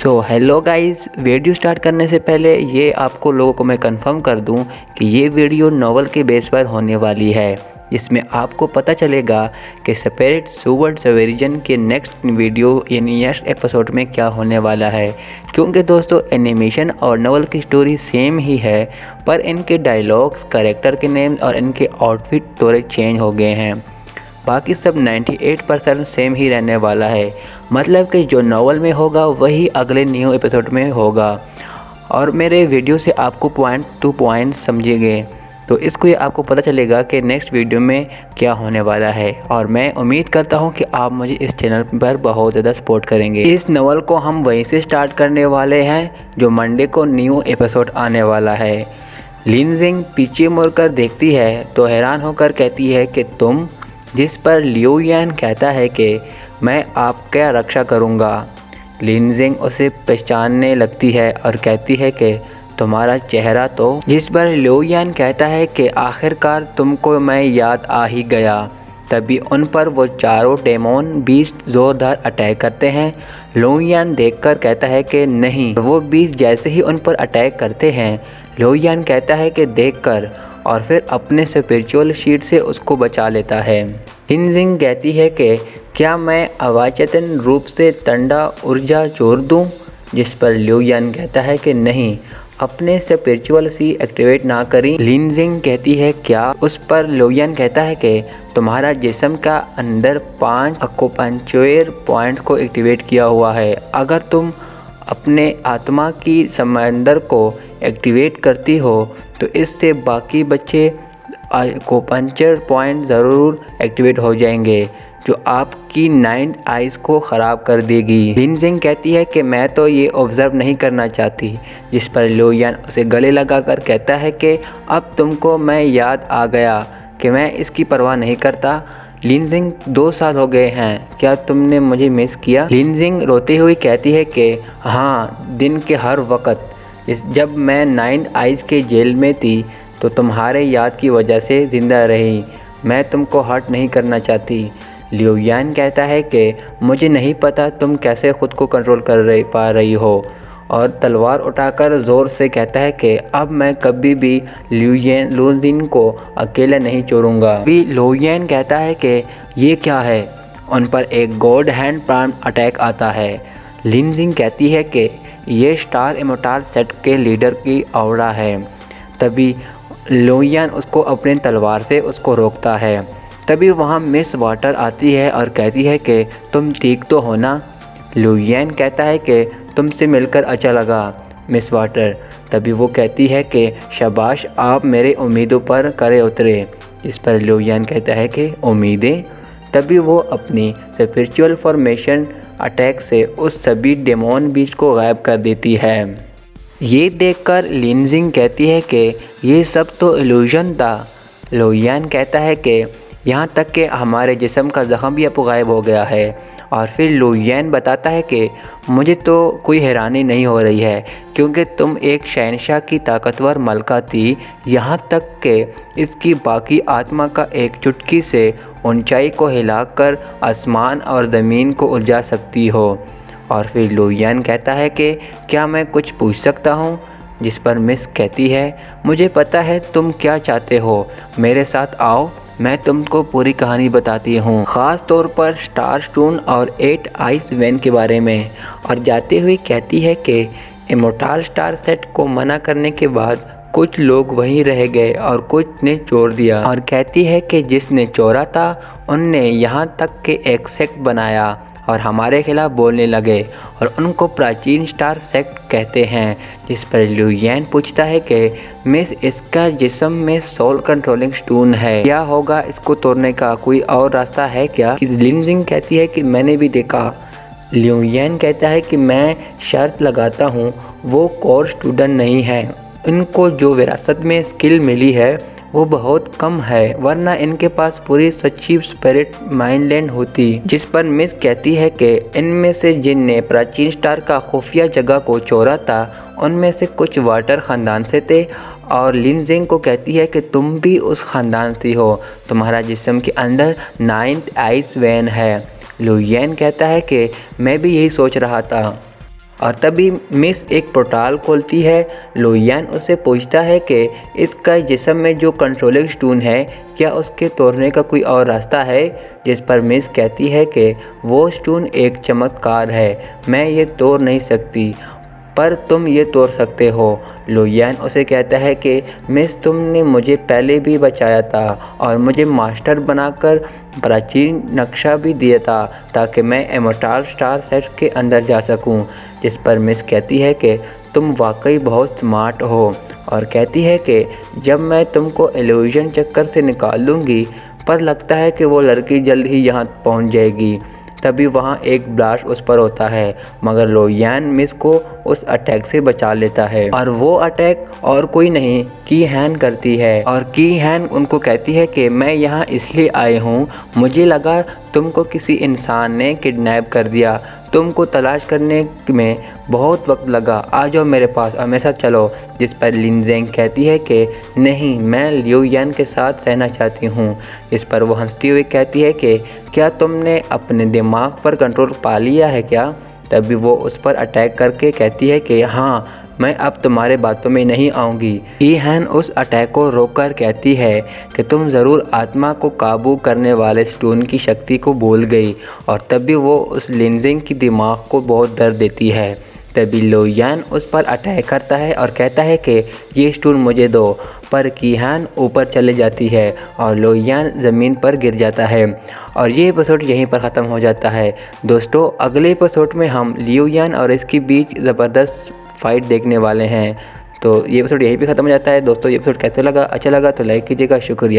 So hello guys, video start करने से पहले ये आपको लोगों को मैं कंफर्म कर दूं कि ये वीडियो नॉवल के बेस पर होने वाली है, जिसमें आपको पता चलेगा कि स्पिरिट सुवर्ड सवेरिजन के नेक्स्ट वीडियो यानी नेक्स्ट एपिसोड में क्या होने वाला है। क्योंकि दोस्तों एनिमेशन और नॉवल की स्टोरी सेम ही है, पर इनके डायलॉग्स, कैरेक्टर के नेम और इनके आउटफिट थोड़े चेंज हो गए हैं। बाकी सब 98% सेम ही रहने वाला है। मतलब कि जो नॉवल में होगा वही अगले न्यू एपिसोड में होगा। और मेरे वीडियो से आपको पॉइंट टू पॉइंट समझेंगे, तो इसको ये आपको पता चलेगा कि नेक्स्ट वीडियो में क्या होने वाला है। और मैं उम्मीद करता हूँ कि आप मुझे इस चैनल पर बहुत ज़्यादा सपोर्ट करेंगे। इस नॉवल को हम वहीं से स्टार्ट करने वाले हैं जो मंडे को न्यू एपिसोड आने वाला है। लिन जिंग पीछे मुड़कर देखती है तो हैरान होकर कहती है कि तुम, जिस पर लियू यान कहता है कि मैं आपका रक्षा करूंगा। लिन जिंग उसे पहचानने लगती है और कहती है कि तुम्हारा चेहरा तो, जिस पर लियू यान कहता है कि आखिरकार तुमको मैं याद आ ही गया। तभी उन पर वो चारों डेमोन बीस्ट जोरदार अटैक करते हैं। लियू यान देखकर कहता है कि नहीं, वो बीस्ट जैसे ही उन पर अटैक करते हैं लियू यान कहता है कि देखकर, और फिर अपने स्पिरिचुअल शीट से उसको बचा लेता है। लिन जिंग कहती है कि क्या मैं अवाचेतन रूप से ठंडा ऊर्जा छोड़ दूं, जिस पर लियू यान कहता है कि नहीं, अपने स्पिरिचुअल सी एक्टिवेट ना करी। लिन जिंग कहती है क्या, उस पर लियू यान कहता है कि तुम्हारा जिस्म का अंदर 5 अकुपंक्चर पॉइंट्स को एक्टिवेट किया हुआ है। अगर तुम अपने आत्मा की समंदर को एक्टिवेट करती हो तो इससे बाकी बच्चे अकुपंक्चर पॉइंट ज़रूर एक्टिवेट हो जाएंगे, जो आपकी 9 आइज़ को ख़राब कर देगी। लिन जिंग कहती है कि मैं तो ये ऑब्ज़र्व नहीं करना चाहती, जिस पर लियू यान उसे गले लगाकर कहता है कि अब तुमको मैं याद आ गया कि मैं इसकी परवाह नहीं करता। लिन जिंग 2 साल हो गए हैं, क्या तुमने मुझे मिस किया? लिन जिंग रोते हुए कहती है कि हाँ, दिन के हर वक्त। जब मैं 9 आइज़ के जेल में थी तो तुम्हारे याद की वजह से ज़िंदा रही। मैं तुमको हर्ट नहीं करना चाहती। लियू यान कहता है कि मुझे नहीं पता तुम कैसे ख़ुद को कंट्रोल कर पा रही हो, और तलवार उठाकर ज़ोर से कहता है कि अब मैं कभी भी लियू जिंग को अकेला नहीं छोड़ूंगा। भी लियू यान कहता है कि ये क्या है। उन पर एक गॉड हैंड प्राण अटैक आता है। लिन जिंग कहती है कि ये स्टार इमोर्टल सेट के लीडर की औरा है। तभी लियू यान उसको अपनी तलवार से उसको रोकता है। तभी वहाँ मिस वाटर आती है और कहती है कि तुम ठीक तो हो ना। लियू यान कहता है कि तुमसे मिलकर अच्छा लगा मिस वाटर। तभी वो कहती है कि शाबाश, आप मेरे उम्मीदों पर खरे उतरे। इस पर लियू यान कहता है कि उम्मीदें। तभी वो अपनी स्पिरिचुअल फॉर्मेशन अटैक से उस सभी डेमोन बीच को गायब कर देती है। ये देखकर लिन जिंग कहती है कि ये सब तो इल्यूजन था। लियू यान कहता है कि यहाँ तक कि हमारे जिस्म का ज़ख़म भी अब गायब हो गया है। और फिर लियू यान बताता है कि मुझे तो कोई हैरानी नहीं हो रही है, क्योंकि तुम एक शहंशाह की ताकतवर मलका थी, यहाँ तक कि इसकी बाकी आत्मा का एक चुटकी से ऊंचाई को हिलाकर आसमान और ज़मीन को उलझा सकती हो। और फिर लियू यान कहता है कि क्या मैं कुछ पूछ सकता हूँ, जिस पर मिस कहती है मुझे पता है तुम क्या चाहते हो, मेरे साथ आओ, मैं तुमको पूरी कहानी बताती हूँ, ख़ास तौर पर स्टार स्टोन और 8 आइस वैन के बारे में। और जाते हुए कहती है कि इमोर्टल स्टार सेट को मना करने के बाद कुछ लोग वहीं रह गए और कुछ ने छोड़ दिया। और कहती है कि जिसने चोरा था उनने यहाँ तक के एक सेक्ट बनाया और हमारे खिलाफ बोलने लगे, और उनको प्राचीन स्टार सेक्ट कहते हैं। जिस पर लियू यान पूछता है कि मिस, इसका जिस्म में सोल कंट्रोलिंग स्टोन है, क्या होगा इसको तोड़ने का, कोई और रास्ता है क्या? लिन जिंग कहती है कि मैंने भी देखा। लियू यान कहता है कि मैं शर्त लगाता हूँ वो कोर स्टूडेंट नहीं है, इनको जो विरासत में स्किल मिली है वो बहुत कम है, वरना इनके पास पूरी सच्ची स्पिरिट माइंडलैंड होती। जिस पर मिस कहती है कि इनमें से जिनने प्राचीन स्टार का खुफिया जगह को चोरा था उनमें से कुछ वाटर ख़ानदान से थे। और लिन जिंग को कहती है कि तुम भी उस ख़ानदान से हो, तुम्हारा जिस्म के अंदर 9th आइस वैन है। लियू यान कहता है कि मैं भी यही सोच रहा था। और तभी मिस एक पोर्टल खोलती है। लोहियान उससे पूछता है कि इसका जिस्म में जो कंट्रोलिंग स्टोन है क्या उसके तोड़ने का कोई और रास्ता है, जिस पर मिस कहती है कि वो स्टोन एक चमत्कार है, मैं ये तोड़ नहीं सकती पर तुम ये तोड़ सकते हो। लोहियान उसे कहता है कि मिस तुमने मुझे पहले भी बचाया था और मुझे मास्टर बनाकर प्राचीन नक्शा भी दिया था ताकि मैं इमॉर्टल स्टार सेट के अंदर जा सकूं। जिस पर मिस कहती है कि तुम वाकई बहुत स्मार्ट हो और कहती है कि जब मैं तुमको इल्यूजन चक्कर से निकाल लूँगी, पर लगता है कि वो लड़की जल्द ही यहाँ पहुँच जाएगी। तभी वहाँ एक ब्लास्ट उस पर होता है, मगर लोहियान मिस को उस अटैक से बचा लेता है और वो अटैक और कोई नहीं की हैन करती है। और की हैन उनको कहती है कि मैं यहाँ इसलिए आई हूँ, मुझे लगा तुमको किसी इंसान ने किडनैप कर दिया, तुमको तलाश करने में बहुत वक्त लगा, आ जाओ मेरे पास और मेरे साथ चलो। जिस पर लिन ज़ेंग कहती है कि नहीं, मैं लियू यान के साथ रहना चाहती हूँ। इस पर वो हंसती हुई कहती है कि क्या तुमने अपने दिमाग पर कंट्रोल पा लिया है क्या? तभी वो उस पर अटैक करके कहती है कि हाँ, मैं अब तुम्हारे बातों में नहीं आऊँगी। ही हैन उस अटैक को रोककर कहती है कि तुम ज़रूर आत्मा को काबू करने वाले स्टोन की शक्ति को भूल गई। और तभी वो उस लिन ज़ेंग की दिमाग को बहुत दर्द देती है। तभी लोहियान उस पर अटैक करता है और कहता है कि ये स्टोन मुझे दो, पर की हैन ऊपर चले जाती है और लोहियान ज़मीन पर गिर जाता है। और ये एपिसोड यहीं पर ख़त्म हो जाता है। दोस्तों अगले एपिसोड में हम लियू यान और इसके बीच ज़बरदस्त फाइट देखने वाले हैं। तो ये एपिसोड यहीं पे ख़त्म हो जाता है। दोस्तों ये एपिसोड कैसे लगा, अच्छा लगा तो लाइक कीजिएगा। शुक्रिया।